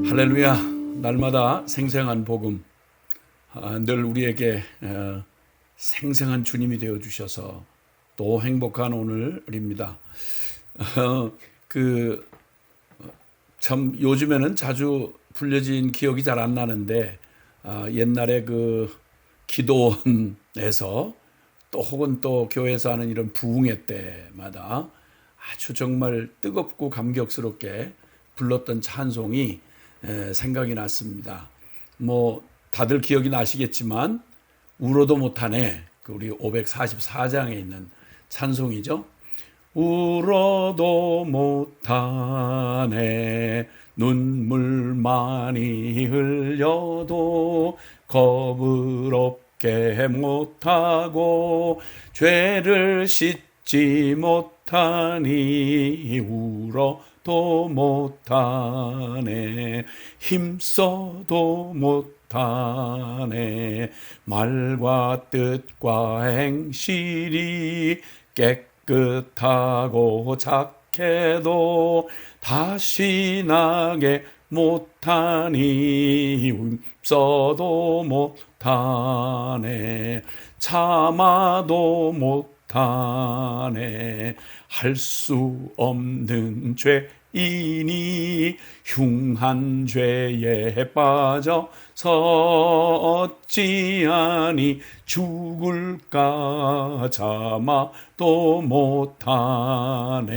할렐루야. 날마다 생생한 복음, 늘 우리에게 생생한 주님이 되어주셔서 또 행복한 오늘입니다. 참 요즘에는 자주 불려진 기억이 잘 안 나는데, 옛날에 그 기도원에서 또 혹은 또 교회에서 하는 이런 부흥회 때마다 아주 정말 뜨겁고 감격스럽게 불렀던 찬송이 생각이 났습니다. 뭐 다들 기억이 나시겠지만 울어도 못하네, 우리 544장에 있는 찬송이죠. 울어도 못하네, 눈물 많이 흘려도 겁을 없게 못하고 죄를 씻지 못하니 울어도 못하네, 힘써도 못하네, 말과 뜻과 행실이 깨끗하고 착해도 다시 나게 못하니 힘써도 못하네, 참아도 못하네, 할 수 없는 죄인이 흉한 죄에 빠져서 어찌하니 죽을까 참아도 못하네,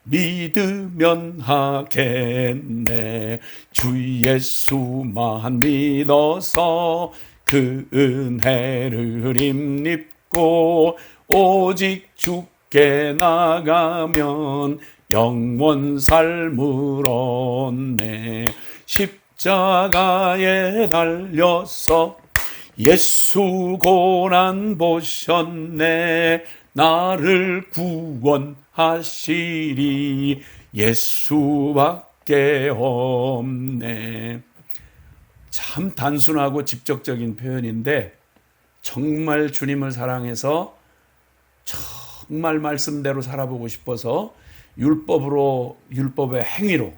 믿으면 하겠네, 주 예수만 믿어서 그 은혜를 힘입고 오직 주께 나가면 영원 삶을 얻네, 십자가에 달려서 예수 고난 보셨네, 나를 구원하시리 예수밖에 없네. 참 단순하고 직접적인 표현인데 정말 주님을 사랑해서 정말 말씀대로 살아보고 싶어서 율법의 행위로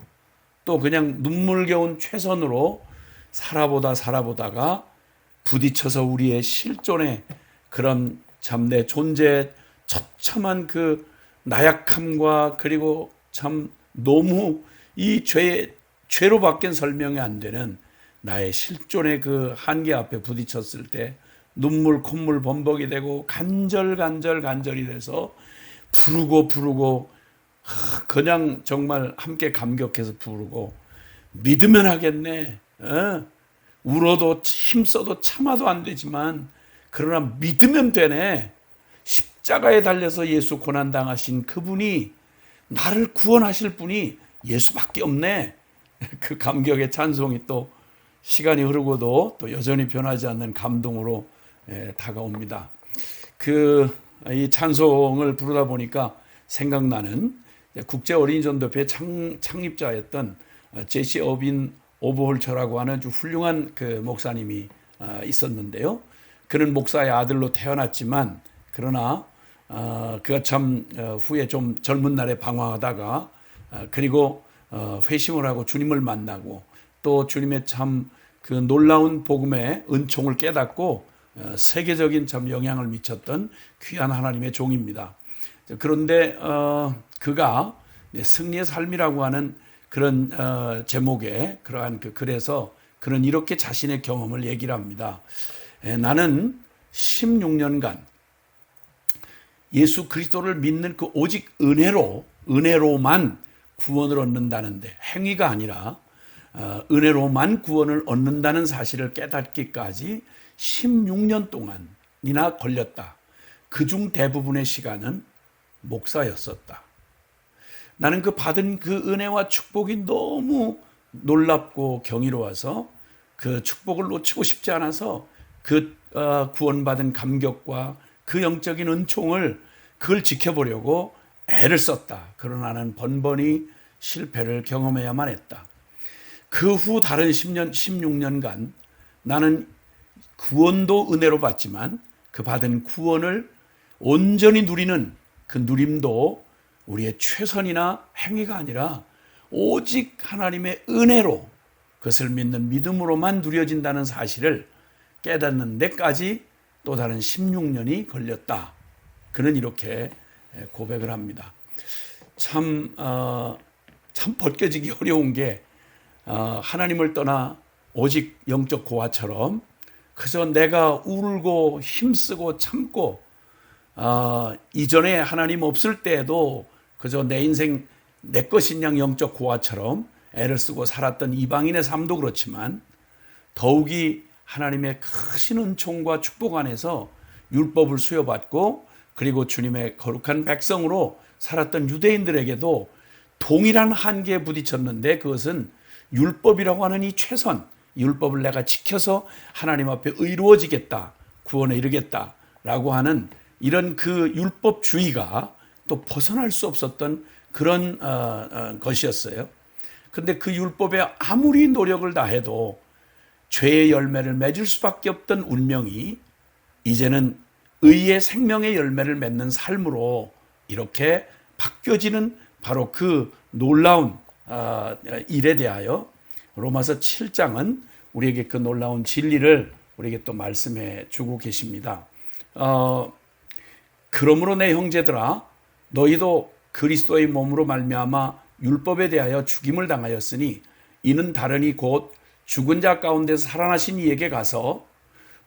또 그냥 눈물겨운 최선으로 살아보다가 부딪혀서 우리의 실존의 그런 참 내 존재의 처참한 그 나약함과 그리고 참 너무 이 죄로밖엔 설명이 안 되는 나의 실존의 그 한계 앞에 부딪혔을 때 눈물 콧물 범벅이 되고 간절히 돼서 부르고 그냥 정말 함께 감격해서 부르고 믿으면 하겠네, 울어도 힘써도 참아도 안 되지만 그러나 믿으면 되네, 십자가에 달려서 예수 고난당하신 그분이 나를 구원하실 분이 예수밖에 없네. 그 감격의 찬송이 또 시간이 흐르고도 또 여전히 변하지 않는 감동으로 다가옵니다. 이 찬송을 부르다 보니까 생각나는 국제 어린이 전도회 창립자였던 제시 어빈 오버홀처라고 하는 아주 훌륭한 그 목사님이 있었는데요. 그는 목사의 아들로 태어났지만 그러나 그가 참 후에 좀 젊은 날에 방황하다가 그리고 회심을 하고 주님을 만나고 또 주님의 참 그 놀라운 복음의 은총을 깨닫고 세계적인 참 영향을 미쳤던 귀한 하나님의 종입니다. 그런데 그가 승리의 삶이라고 하는 그런 제목의 그러한 그 글에서 그는 이렇게 자신의 경험을 얘기를 합니다. 나는 16년간 예수 그리스도를 믿는 그 오직 은혜로만 구원을 얻는다는데, 행위가 아니라 은혜로만 구원을 얻는다는 사실을 깨닫기까지 16년 동안이나 걸렸다. 그중 대부분의 시간은 목사였었다. 나는 그 받은 그 은혜와 축복이 너무 놀랍고 경이로워서 그 축복을 놓치고 싶지 않아서 그 구원받은 감격과 그 영적인 은총을 그걸 지켜보려고 애를 썼다. 그러나 나는 번번이 실패를 경험해야만 했다. 그 후 다른 16년간 나는 구원도 은혜로 받지만 그 받은 구원을 온전히 누리는 그 누림도 우리의 최선이나 행위가 아니라 오직 하나님의 은혜로 그것을 믿는 믿음으로만 누려진다는 사실을 깨닫는 데까지 또 다른 16년이 걸렸다. 그는 이렇게 고백을 합니다. 참 벗겨지기 어려운 게 하나님을 떠나 오직 영적 고아처럼 그저 내가 울고 힘쓰고 참고 이전에 하나님 없을 때에도 그저 내 인생 내 것인 양 영적 고아처럼 애를 쓰고 살았던 이방인의 삶도 그렇지만 더욱이 하나님의 크신 은총과 축복 안에서 율법을 수여받고 그리고 주님의 거룩한 백성으로 살았던 유대인들에게도 동일한 한계에 부딪혔는데 그것은 율법이라고 하는 이 최선, 율법을 내가 지켜서 하나님 앞에 의로워지겠다, 구원에 이르겠다라고 하는 이런 그 율법주의가 또 벗어날 수 없었던 그런 것이었어요. 그런데 그 율법에 아무리 노력을 다해도 죄의 열매를 맺을 수밖에 없던 운명이 이제는 의의 생명의 열매를 맺는 삶으로 이렇게 바뀌어지는 바로 그 놀라운 일에 대하여 로마서 7장은 우리에게 그 놀라운 진리를 우리에게 또 말씀해 주고 계십니다. 그러므로 내 형제들아 너희도 그리스도의 몸으로 말미암아 율법에 대하여 죽임을 당하였으니 이는 다르니 곧 죽은 자 가운데서 살아나신 이에게 가서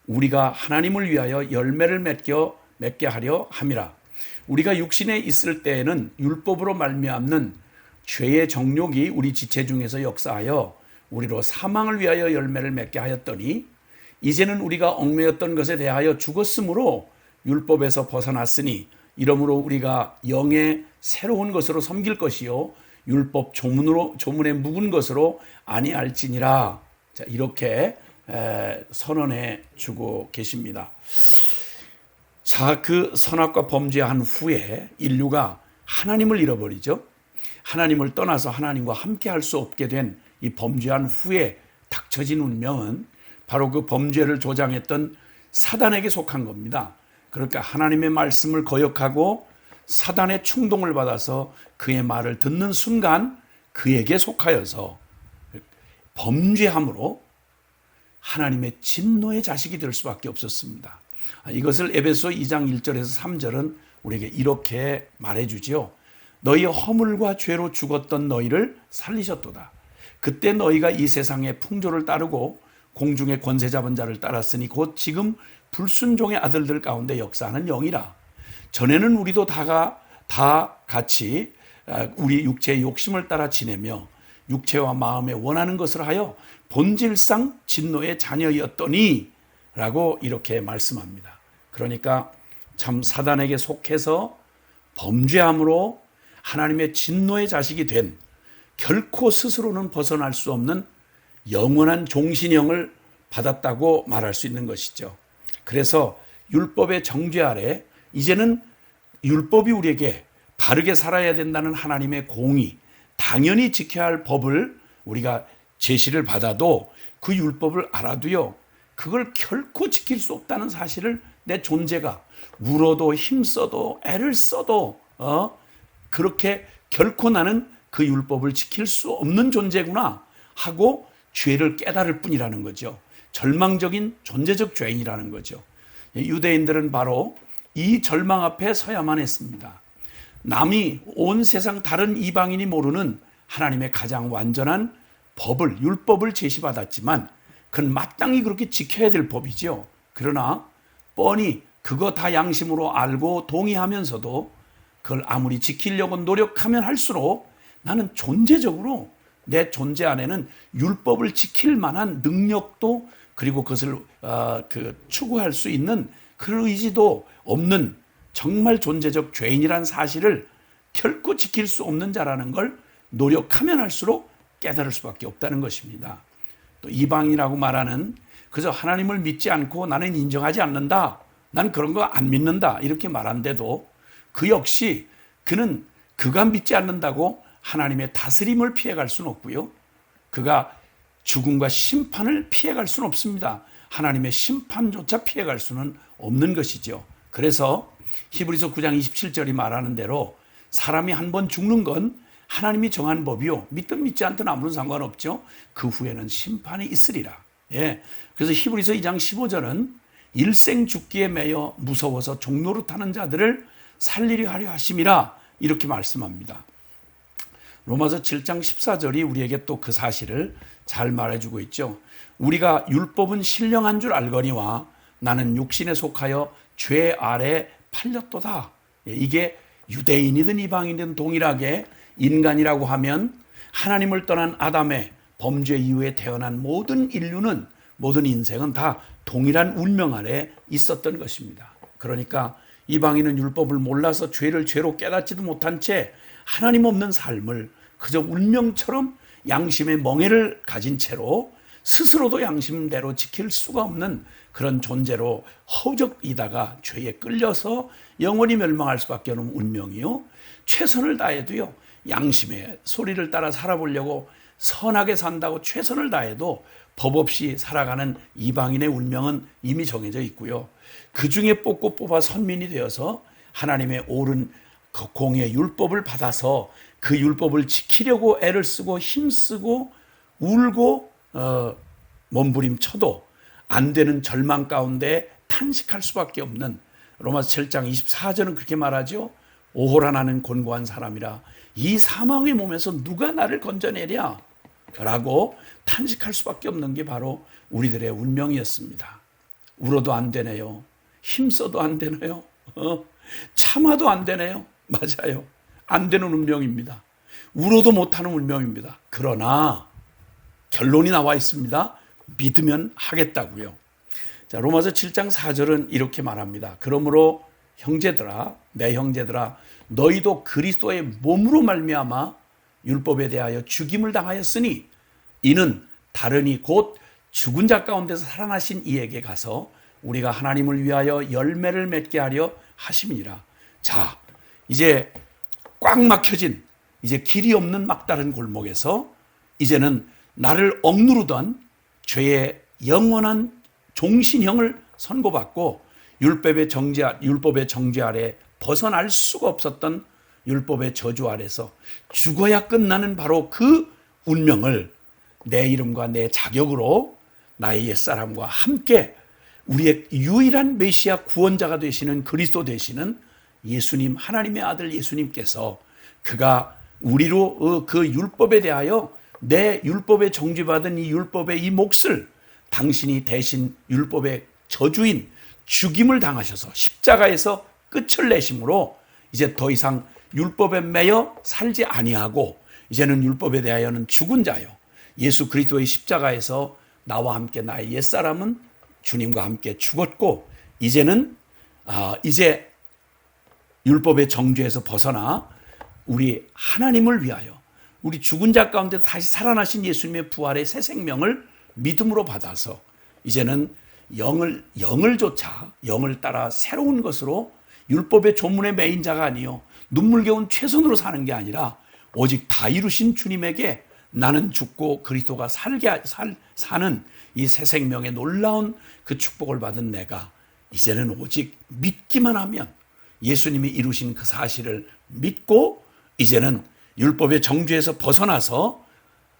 우리가 하나님을 위하여 열매를 맺게 하려 함이라. 우리가 육신에 있을 때에는 율법으로 말미암는 죄의 정욕이 우리 지체 중에서 역사하여 우리로 사망을 위하여 열매를 맺게 하였더니 이제는 우리가 얽매였던 것에 대하여 죽었으므로 율법에서 벗어났으니 이러므로 우리가 영의 새로운 것으로 섬길 것이요 율법 조문에 묵은 것으로 아니할지니라. 자, 이렇게 선언해 주고 계십니다. 자, 그 선악과 범죄한 후에 인류가 하나님을 잃어버리죠. 하나님을 떠나서 하나님과 함께 할 수 없게 된 이 범죄한 후에 닥쳐진 운명은 바로 그 범죄를 조장했던 사단에게 속한 겁니다. 그러니까 하나님의 말씀을 거역하고 사단의 충동을 받아서 그의 말을 듣는 순간 그에게 속하여서 범죄함으로 하나님의 진노의 자식이 될 수밖에 없었습니다. 이것을 에베소 2장 1절에서 3절은 우리에게 이렇게 말해주지요. 너희 허물과 죄로 죽었던 너희를 살리셨도다. 그때 너희가 이 세상의 풍조를 따르고 공중의 권세 잡은 자를 따랐으니 곧 지금 불순종의 아들들 가운데 역사하는 영이라. 전에는 우리도 다 같이 우리 육체의 욕심을 따라 지내며 육체와 마음에 원하는 것을 하여 본질상 진노의 자녀였더니 라고 이렇게 말씀합니다. 그러니까 참 사단에게 속해서 범죄함으로 하나님의 진노의 자식이 된 결코 스스로는 벗어날 수 없는 영원한 종신형을 받았다고 말할 수 있는 것이죠. 그래서 율법의 정죄 아래 이제는 율법이 우리에게 바르게 살아야 된다는 하나님의 공의, 당연히 지켜야 할 법을 우리가 제시를 받아도 그 율법을 알아도요, 그걸 결코 지킬 수 없다는 사실을 내 존재가 울어도 힘써도 애를 써도 그렇게 결코 나는 그 율법을 지킬 수 없는 존재구나 하고 죄를 깨달을 뿐이라는 거죠. 절망적인 존재적 죄인이라는 거죠. 유대인들은 바로 이 절망 앞에 서야만 했습니다. 남이 온 세상 다른 이방인이 모르는 하나님의 가장 완전한 법을, 율법을 제시받았지만 그건 마땅히 그렇게 지켜야 될 법이죠. 그러나 뻔히 그거 다 양심으로 알고 동의하면서도 그걸 아무리 지키려고 노력하면 할수록 나는 존재적으로 내 존재 안에는 율법을 지킬 만한 능력도 그리고 그것을 추구할 수 있는 그 의지도 없는 정말 존재적 죄인이라는 사실을 결코 지킬 수 없는 자라는 걸 노력하면 할수록 깨달을 수밖에 없다는 것입니다. 또 이방이라고 말하는 그저 하나님을 믿지 않고 나는 인정하지 않는다. 난 그런 거 안 믿는다. 이렇게 말한데도 그 역시 그는 그가 믿지 않는다고 하나님의 다스림을 피해갈 수는 없고요. 그가 죽음과 심판을 피해갈 수는 없습니다. 하나님의 심판조차 피해갈 수는 없는 것이죠. 그래서 히브리서 9장 27절이 말하는 대로 사람이 한 번 죽는 건 하나님이 정한 법이요. 믿든 믿지 않든 아무런 상관없죠. 그 후에는 심판이 있으리라. 예. 그래서 히브리서 2장 15절은 일생 죽기에 매여 무서워서 종로로 타는 자들을 살리려 하려 하심이라 이렇게 말씀합니다. 로마서 7장 14절이 우리에게 또 그 사실을 잘 말해주고 있죠. 우리가 율법은 신령한 줄 알거니와 나는 육신에 속하여 죄 아래 팔렸도다. 이게 유대인이든 이방인이든 동일하게 인간이라고 하면 하나님을 떠난 아담의 범죄 이후에 태어난 모든 인류는, 모든 인생은 다 동일한 운명 아래 있었던 것입니다. 그러니까 이방인은 율법을 몰라서 죄를 죄로 깨닫지도 못한 채 하나님 없는 삶을 그저 운명처럼 양심의 멍해를 가진 채로 스스로도 양심대로 지킬 수가 없는 그런 존재로 허우적이다가 죄에 끌려서 영원히 멸망할 수밖에 없는 운명이요. 최선을 다해도요, 양심의 소리를 따라 살아보려고 선하게 산다고 최선을 다해도 법 없이 살아가는 이방인의 운명은 이미 정해져 있고요. 그 중에 뽑아 선민이 되어서 하나님의 옳은 그 공의 율법을 받아서 그 율법을 지키려고 애를 쓰고 힘쓰고 울고 몸부림쳐도 안 되는 절망 가운데 탄식할 수밖에 없는, 로마서 7장 24절은 그렇게 말하죠. 오호라 나는 곤고한 사람이라 이 사망의 몸에서 누가 나를 건져내랴 라고 탄식할 수밖에 없는 게 바로 우리들의 운명이었습니다. 울어도 안 되네요. 힘써도 안 되네요. 참아도 안 되네요. 맞아요. 안 되는 운명입니다. 울어도 못하는 운명입니다. 그러나 결론이 나와 있습니다. 믿으면 하겠다고요. 자, 로마서 7장 4절은 이렇게 말합니다. 그러므로 형제들아, 내 형제들아, 너희도 그리스도의 몸으로 말미암아 율법에 대하여 죽임을 당하였으니 이는 다르니 곧 죽은 자 가운데서 살아나신 이에게 가서 우리가 하나님을 위하여 열매를 맺게 하려 하심이니라. 자, 이제 꽉 막혀진, 이제 길이 없는 막다른 골목에서 이제는 나를 억누르던 죄의 영원한 종신형을 선고받고 율법의 정죄 아래 벗어날 수가 없었던 율법의 저주 아래서 죽어야 끝나는 바로 그 운명을 내 이름과 내 자격으로 나의 옛사람과 함께 우리의 유일한 메시아 구원자가 되시는 그리스도 되시는 예수님, 하나님의 아들 예수님께서 그가 우리로 그 율법에 대하여 내 율법에 정죄받은 이 율법의 이 몫을 당신이 대신 율법의 저주인 죽임을 당하셔서 십자가에서 끝을 내심으로 이제 더 이상 율법에 매여 살지 아니하고 이제는 율법에 대하여는 죽은 자요. 예수 그리스도의 십자가에서 나와 함께 나의 옛사람은 주님과 함께 죽었고 이제는 이제 율법의 정죄에서 벗어나 우리 하나님을 위하여 우리 죽은 자 가운데 다시 살아나신 예수님의 부활의 새 생명을 믿음으로 받아서 이제는 영을 따라 새로운 것으로 율법의 조문에 매인 자가 아니요 눈물겨운 최선으로 사는 게 아니라 오직 다 이루신 주님에게 나는 죽고 그리스도가 사는 이 새 생명의 놀라운 그 축복을 받은 내가 이제는 오직 믿기만 하면 예수님이 이루신 그 사실을 믿고 이제는 율법의 정죄에서 벗어나서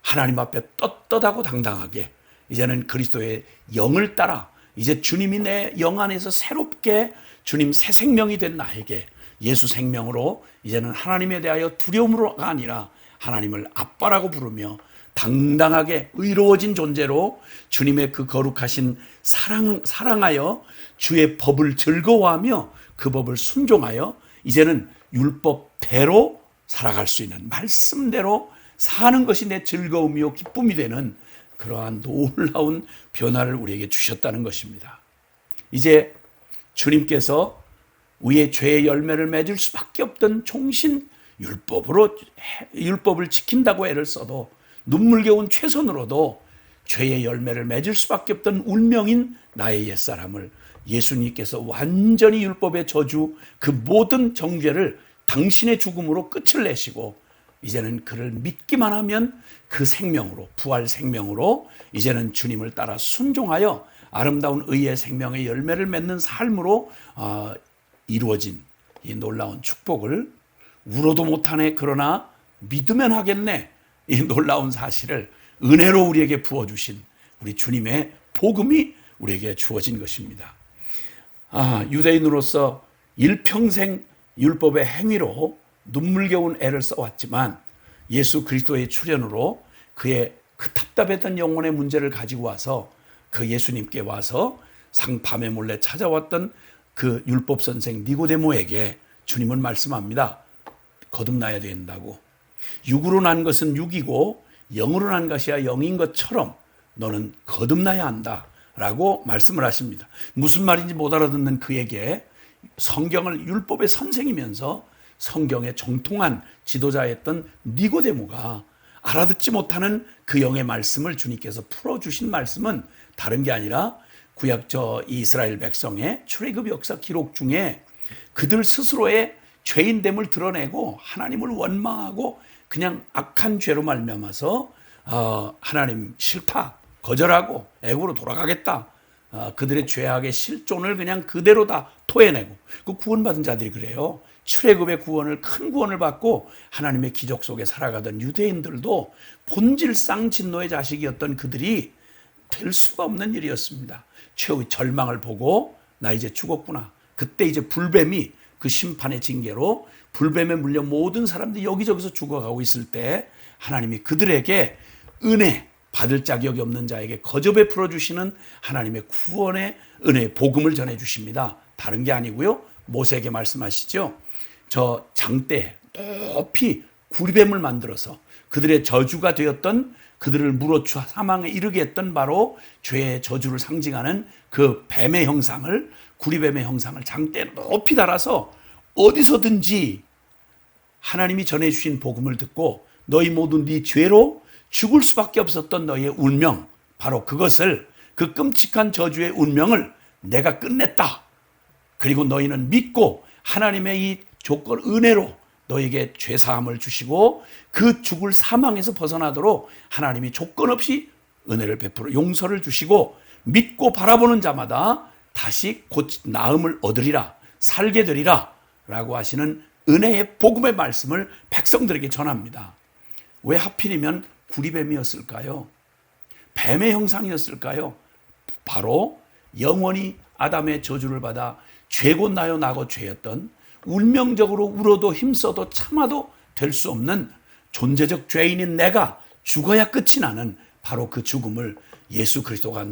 하나님 앞에 떳떳하고 당당하게 이제는 그리스도의 영을 따라 이제 주님이 내 영 안에서 새롭게 주님 새 생명이 된 나에게 예수 생명으로 이제는 하나님에 대하여 두려움으로가 아니라 하나님을 아빠라고 부르며 당당하게 의로워진 존재로 주님의 그 거룩하신 사랑하여 주의 법을 즐거워하며 그 법을 순종하여 이제는 율법대로 살아갈 수 있는 말씀대로 사는 것이 내 즐거움이요 기쁨이 되는 그러한 놀라운 변화를 우리에게 주셨다는 것입니다. 이제 주님께서 우리의 죄의 열매를 맺을 수밖에 없던 종신 율법을 지킨다고 애를 써도 눈물겨운 최선으로도 죄의 열매를 맺을 수밖에 없던 운명인 나의 옛사람을 예수님께서 완전히 율법의 저주 그 모든 정죄를 당신의 죽음으로 끝을 내시고 이제는 그를 믿기만 하면 그 생명으로 부활 생명으로 이제는 주님을 따라 순종하여 아름다운 의의 생명의 열매를 맺는 삶으로 이루어진 이 놀라운 축복을 울어도 못하네 그러나 믿으면 하겠네, 이 놀라운 사실을 은혜로 우리에게 부어주신 우리 주님의 복음이 우리에게 주어진 것입니다. 유대인으로서 일평생 율법의 행위로 눈물겨운 애를 써왔지만 예수 그리스도의 출현으로 그의 그 답답했던 영혼의 문제를 가지고 와서 그 예수님께 와서 밤에 몰래 찾아왔던 그 율법 선생 니고데모에게 주님은 말씀합니다. 거듭나야 된다고. 육으로 난 것은 육이고 영으로 난 것이야 영인 것처럼 너는 거듭나야 한다 라고 말씀을 하십니다. 무슨 말인지 못 알아듣는 그에게 성경을 율법의 선생이면서 성경에 정통한 지도자였던 니고데모가 알아듣지 못하는 그 영의 말씀을 주님께서 풀어주신 말씀은 다른 게 아니라 구약 이스라엘 백성의 출애굽 역사 기록 중에 그들 스스로의 죄인됨을 드러내고 하나님을 원망하고 그냥 악한 죄로 말미암아서 하나님 싫다, 거절하고 애굽으로 돌아가겠다, 그들의 죄악의 실존을 그냥 그대로 다 토해내고, 그 구원받은 자들이 그래요. 출애굽의 구원을, 큰 구원을 받고 하나님의 기적 속에 살아가던 유대인들도 본질상 진노의 자식이었던 그들이 될 수가 없는 일이었습니다. 최후의 절망을 보고 나 이제 죽었구나. 그때 이제 불뱀이 그 심판의 징계로 불뱀에 물려 모든 사람들이 여기저기서 죽어가고 있을 때 하나님이 그들에게 은혜 받을 자격이 없는 자에게 거저 베풀어 주시는 하나님의 구원의 은혜의 복음을 전해 주십니다. 다른 게 아니고요. 모세에게 말씀하시죠. 저 장대에 높이 구리뱀을 만들어서 그들의 저주가 되었던, 그들을 물어쳐 사망에 이르게 했던 바로 죄의 저주를 상징하는 그 뱀의 형상을, 구리뱀의 형상을 장대에 높이 달아서 어디서든지 하나님이 전해주신 복음을 듣고 너희 모두 네 죄로 죽을 수밖에 없었던 너희의 운명, 바로 그것을, 그 끔찍한 저주의 운명을 내가 끝냈다. 그리고 너희는 믿고 하나님의 이 조건 은혜로 너에게 죄사함을 주시고 그 죽을 사망에서 벗어나도록 하나님이 조건 없이 은혜를 베풀어 용서를 주시고 믿고 바라보는 자마다 다시 곧 나음을 얻으리라, 살게 되리라 라고 하시는 은혜의 복음의 말씀을 백성들에게 전합니다. 왜 하필이면 구리뱀이었을까요? 뱀의 형상이었을까요? 바로 영원히 아담의 저주를 받아 죄고 나요 나고 죄였던, 운명적으로 울어도 힘써도 참아도 될 수 없는 존재적 죄인인 내가 죽어야 끝이 나는 바로 그 죽음을 예수 그리스도가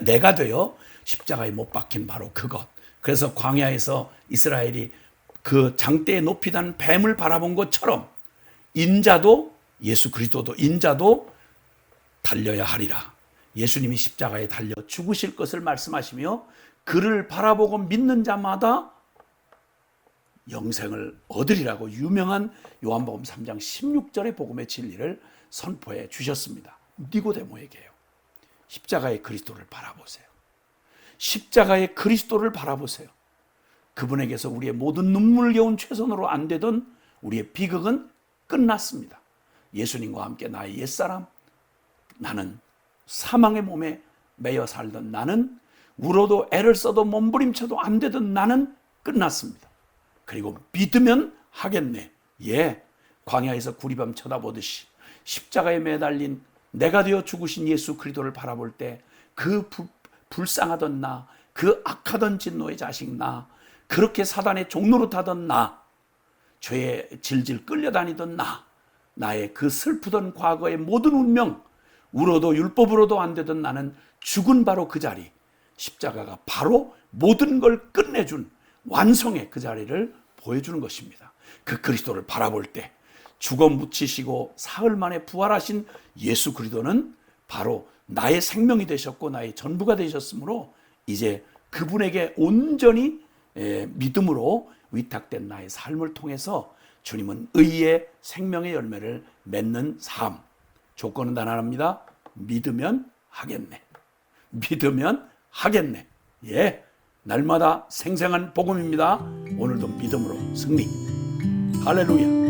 내가 되어 십자가에 못 박힌 바로 그것. 그래서 광야에서 이스라엘이 그 장대에 높이 단 뱀을 바라본 것처럼 인자도, 예수 그리스도도 인자도 달려야 하리라. 예수님이 십자가에 달려 죽으실 것을 말씀하시며 그를 바라보고 믿는 자마다 영생을 얻으리라고 유명한 요한복음 3장 16절의 복음의 진리를 선포해 주셨습니다. 니고데모에게요. 십자가의 그리스도를 바라보세요. 십자가의 그리스도를 바라보세요. 그분에게서 우리의 모든 눈물겨운 최선으로 안 되던 우리의 비극은 끝났습니다. 예수님과 함께 나의 옛사람, 나는 사망의 몸에 매여 살던 나는, 울어도 애를 써도 몸부림쳐도 안 되던 나는 끝났습니다. 그리고 믿으면 하겠네. 예, 광야에서 구리뱀 쳐다보듯이 십자가에 매달린 내가 되어 죽으신 예수 그리스도를 바라볼 때 그 불쌍하던 나, 그 악하던 진노의 자식 나, 그렇게 사단의 종로로 타던 나, 죄에 질질 끌려다니던 나, 나의 그 슬프던 과거의 모든 운명, 울어도 율법으로도 안 되던 나는 죽은 바로 그 자리, 십자가가 바로 모든 걸 끝내준 완성의 그 자리를 보여주는 것입니다. 그 그리스도를 바라볼 때 죽어 묻히시고 사흘 만에 부활하신 예수 그리스도는 바로 나의 생명이 되셨고 나의 전부가 되셨으므로 이제 그분에게 온전히 믿음으로 위탁된 나의 삶을 통해서 주님은 의의 생명의 열매를 맺는 삶. 조건은 단 하나입니다. 믿으면 하겠네. 믿으면 하겠네. 예, 날마다 생생한 복음입니다. 오늘도 믿음으로 승리. 할렐루야.